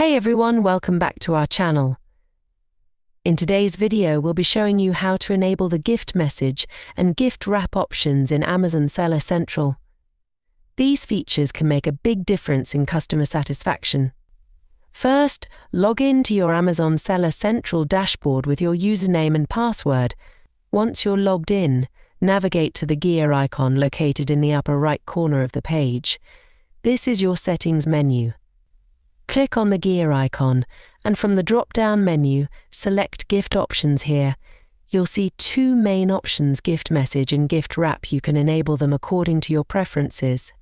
Hey everyone, welcome back to our channel. In today's video, we'll be showing you how to enable the gift message and gift wrap options in Amazon Seller Central. These features can make a big difference in customer satisfaction. First, log in to your Amazon Seller Central dashboard with your username and password. Once you're logged in, navigate to the gear icon located in the upper right corner of the page. This is your settings menu. Click on the gear icon, and from the drop-down menu, select Gift Options here. You'll see two main options, Gift Message and Gift Wrap. You can enable them according to your preferences.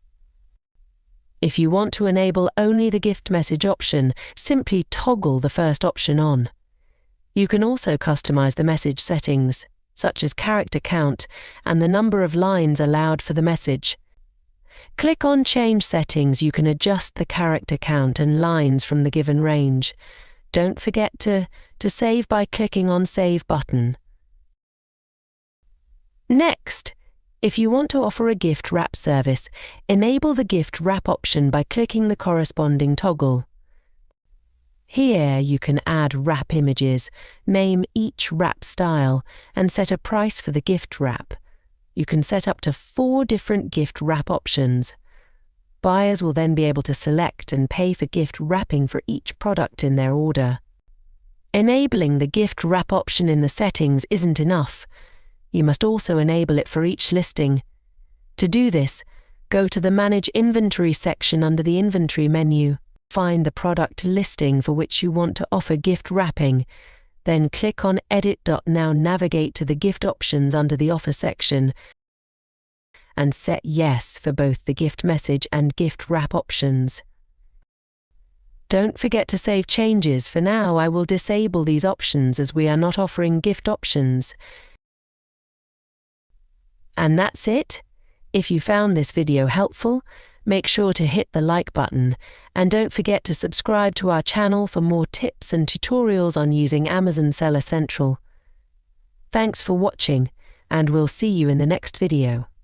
If you want to enable only the Gift Message option, simply toggle the first option on. You can also customize the message settings, such as character count and the number of lines allowed for the message. Click on Change Settings. You can adjust the character count and lines from the given range. Don't forget to save by clicking on Save button. Next, if you want to offer a gift wrap service, enable the gift wrap option by clicking the corresponding toggle. Here you can add wrap images, name each wrap style, and set a price for the gift wrap. You can set up to 4 different gift wrap options. Buyers will then be able to select and pay for gift wrapping for each product in their order. Enabling the gift wrap option in the settings isn't enough. You must also enable it for each listing. To do this, go to the Manage Inventory section under the Inventory menu. Find the product listing for which you want to offer gift wrapping. Then click on Edit. Now navigate to the gift options under the Offer section and set Yes for both the gift message and gift wrap options. Don't forget to save changes. For now, I will disable these options as we are not offering gift options. And that's it. If you found this video helpful, make sure to hit the like button, and don't forget to subscribe to our channel for more tips and tutorials on using Amazon Seller Central. Thanks for watching, and we'll see you in the next video.